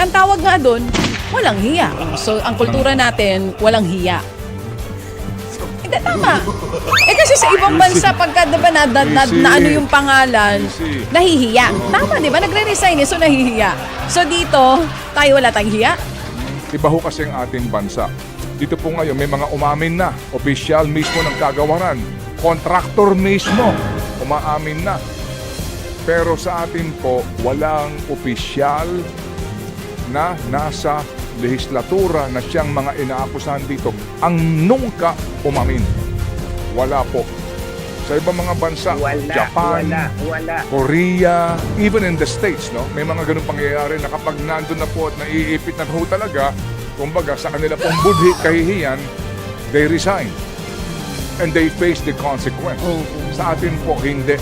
ang tawag nga doon, walang hiya. So, ang kultura natin, walang hiya. Hindi, tama. Kasi sa ibang bansa, pagka diba, na ano yung pangalan, nahihiya. Tama, di ba? Nagre-resign so nahihiya. So dito, tayo wala tayong hiya. Iba ho kasi ang ating bansa. Dito po ngayon, may mga umamin na. Opisyal mismo ng kagawaran. Kontraktor mismo, umaamin na. Pero sa atin po, walang opisyal na nasa lehislatura na siyang mga inaakusahan dito ang nungka umamin. Wala po. Sa ibang mga bansa, Japan, Korea, even in the States, no? May mga ganun pangyayari na kapag nandun na po at naiipit na ho talaga, kumbaga sa kanila pong budhi, kahihiyan, they resign. And they face the consequence. Sa atin po, hindi.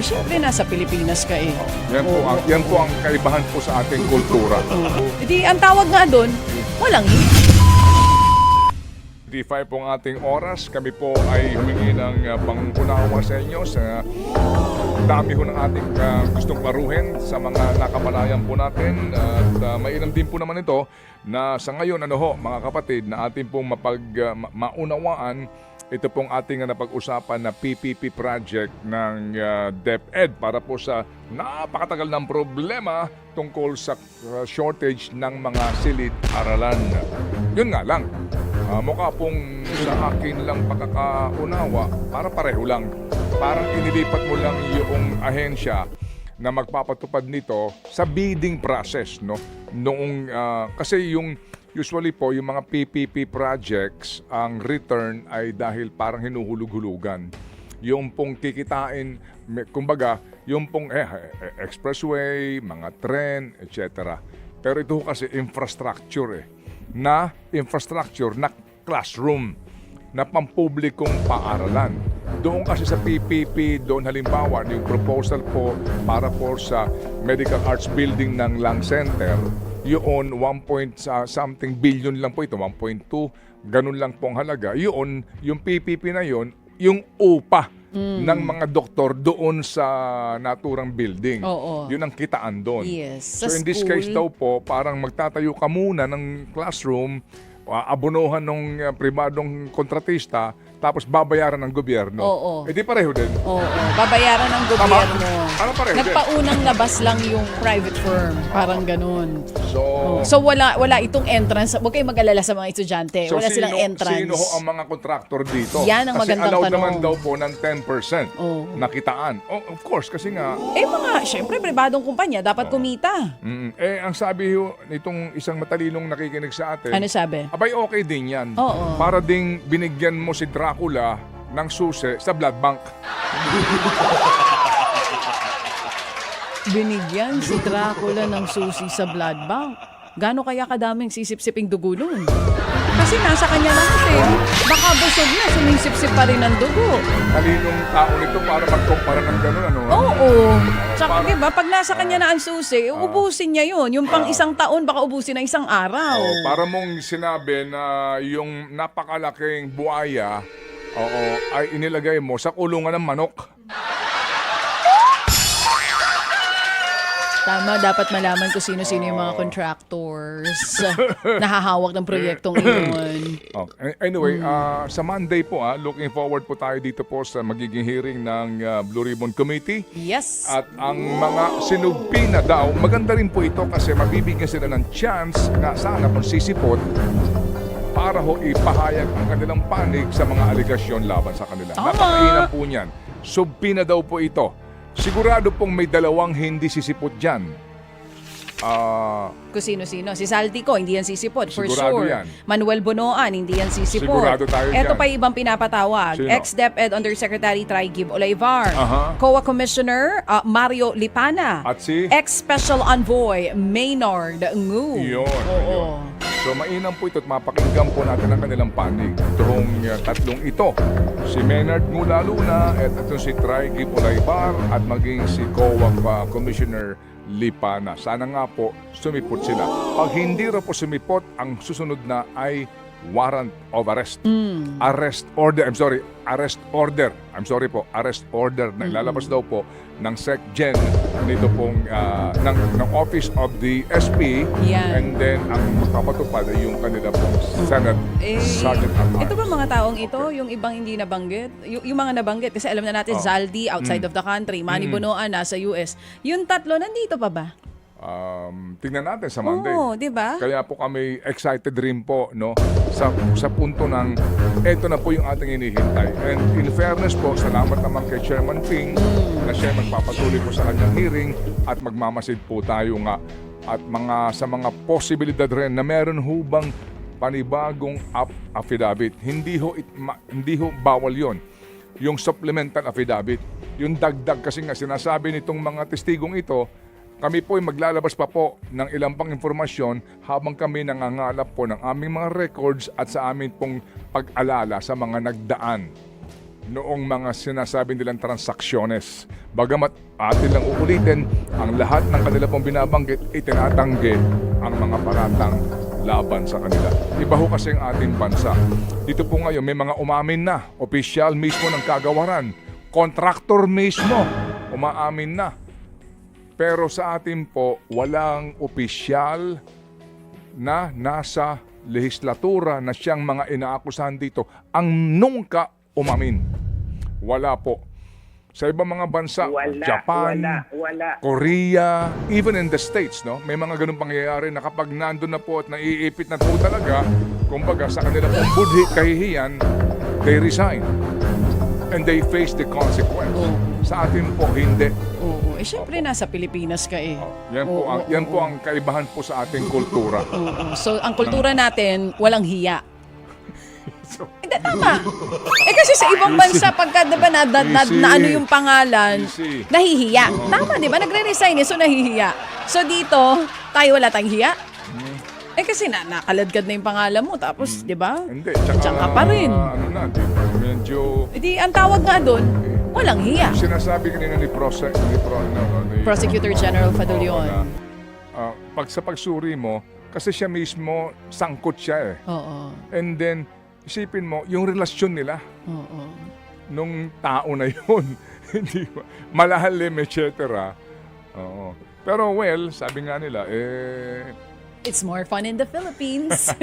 Siyempre, nasa Pilipinas ka eh. Yan po ang kaibahan po sa ating kultura. Hindi, ang tawag nga doon, walang hiya. 55 po ang ating oras. Kami po ay humingi ng pangunawa sa inyo sa dami ho ng ating gustong paruhin sa mga nakapalayan po natin. At mainam din po naman ito na sa ngayon, mga kapatid, na ating pong maunawaan ito pong ating napag-usapan na PPP project ng DepEd para po sa napakatagal ng problema tungkol sa shortage ng mga silid-aralan. Yun nga lang, mukha pong sa akin lang pagkakaunawa, para pareho lang. Parang inilipat mo lang yung ahensya na magpapatupad nito sa bidding process, no? Noong, kasi yung usually po, yung mga PPP projects, ang return ay dahil parang hinuhulog-hulugan. Yung pong kikitain, kumbaga, yung pong expressway, mga tren, etc. Pero ito kasi infrastructure na classroom, na pampublikong paaralan. Doon kasi sa PPP, doon halimbawa, yung proposal po para po sa Medical Arts Building ng Lang Center, yun, 1 billion lang po ito, 1.2, ganun lang pong halaga. Yun, yung PPP na yun, yung upa ng mga doktor doon sa naturang building. Yun ang kitaan doon. Yes. So in this case daw po, parang magtatayo ka muna ng classroom, abonohan ng pribadong kontratista, tapos babayaran ng gobyerno. Di pareho din. Babayaran ng gobyerno. Parang pareho Nagpaunang labas lang yung private firm. Parang ganun. So wala itong entrance. Huwag kayong mag-alala sa mga estudyante. Wala silang entrance. Sino ho ang mga kontraktor dito? Yan ang magandang allowed tanong. naman daw po ng 10% na kitaan. Of course, kasi nga... Siyempre, pribadong kumpanya, dapat kumita. Ang sabi ho nitong isang matalinong nakikinig sa atin... Ano sabi? Abay, okay din yan. Para ding binigyan mo si Dracula ng susi sa blood bank. Binigyan si Dracula ng susi sa blood bank. Gaano kaya kadaming sisip-siping dugo nun? Kasi nasa kanya lahat Baka busog na, sumisip-sip pa rin ang dugo. Talinong tao nito para magkumpara ng gano'n, ano? Tsaka diba, pag nasa kanya na ang susi, ubusin niya yun. Yung pang isang taon, baka ubusin na isang araw. Para mong sinabi na yung napakalaking buhaya, ay inilagay mo sa kulungan ng manok. Tama, dapat malaman ko sino-sino yung mga contractors na hahawak ng proyektong iyon. Anyway, sa Monday po, looking forward po tayo dito po sa magiging hearing ng Blue Ribbon Committee. Yes. At ang mga sinugpi na daw, maganda rin po ito kasi mabibigyan sila ng chance na sana kung sisipot para ho ipahayag ang kanilang panig sa mga aligasyon laban sa kanila. Napakainam po niyan. Subpi na daw po ito. Sigurado pong may dalawang hindi sisipot dyan. Kung sino-sino. Si Saltico, hindi yan sisipot, for Sigurado sure. yan. Manuel Bonoan, hindi yan sisipot. Sigurado tayo Ito dyan. pa yung ibang pinapatawag. Sino? Ex-DepEd Undersecretary Traigib Olaivar. COA Commissioner Mario Lipana. At si? Ex-Special Envoy Maynard Ngu. Yun. So mainam po ito at mapakinggan po natin ang kanilang panig. Itong tatlong ito. Si Maynard Ngu lalo na, at itong si Traigib Olaivar at maging si COA Commissioner Lipana. Sana nga po sumipot sila. Pag hindi raw po sumipot, ang susunod na ay warrant of arrest. Arrest order na ilalabas daw po ng SecGen nito pong ng Office of the SP. Yan. And then ang magpapatupad ay yung kanila pong Senate Sergeant at Arms. Ito ba mga taong ito, yung ibang hindi nabanggit? Yung mga nabanggit, kasi alam na natin, Zaldi, outside of the country, Manny Bonoan, nasa US. Yung tatlo, nandito pa ba? Tingnan natin sa Monday. Oo, di ba? Kaya po kami excited rin po, no, sa punto ng eto na po yung ating inihintay. And in fairness po, salamat naman kay Chairman Ping na siya magpapatuloy po sa kanyang hearing at magmamasid po tayo nga at sa mga posibilidad rin na meron hubang panibagong affidavit. Hindi ho bawal yon. Yung supplemental affidavit, yung dagdag kasi nga sinasabi nitong mga testigong ito, kami po ay maglalabas pa po ng ilang pang informasyon habang kami nangangalap po ng aming mga records at sa amin pong pag-alala sa mga nagdaan noong mga sinasabi nilang transaksyones. Bagamat atin lang uulitin, ang lahat ng kanila pong binabanggit itinatanggi ang mga paratang laban sa kanila. Iba ho kasi ang ating bansa. Dito po ngayon may mga umamin na, opisyal mismo ng kagawaran, kontraktor mismo, umaamin na. Pero sa atin po, walang opisyal na nasa lehislatura na siyang mga inaakusahan dito ang nungka umamin. Wala po. Sa ibang mga bansa, Japan, Korea, even in the States, no, may mga ganung pangyayari na kapag nandun na po at naiipit na po talaga, kumbaga sa kanila pong budhi kahihiyan, they resign. And they face the consequence. Sa atin po, hindi. Oo. Syempre nasa Pilipinas ka eh. Yan po ang kaibahan po sa ating kultura. So, ang kultura natin, walang hiya. Hindi, tama. Kasi sa ibang bansa, pagka diba, na ano yung pangalan, nahihiya. Tama, di ba? Nagre-resign so nahihiya. So dito, tayo wala tayong hiya. Kasi nakaladkad na yung pangalan mo, tapos, di ba? Hindi. Diyan ka pa rin. Medyo... Di, ang tawag nga doon, walang hiya. Sinasabi kanina ni Prosecutor General Fadolion. Pag sa pagsuri mo, kasi siya mismo, sangkot siya eh. Oo. And then, isipin mo, yung relasyon nila, Oo. nung tao na yun, hindi ba, malahalim, etc. Oo. Pero well, sabi nga nila, It's more fun in the Philippines.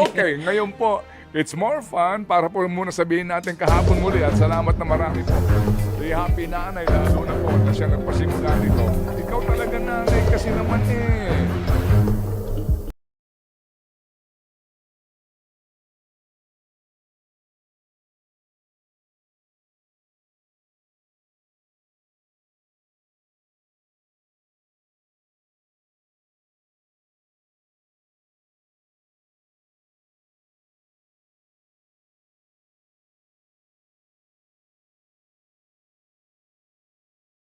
okay, ngayon po, it's more fun para po muna sabihin natin kahapon muli at salamat na marami po. Kay Happy Nanay, lalo na po na siya nagpasimula nito. Ikaw talaga nanay kasi naman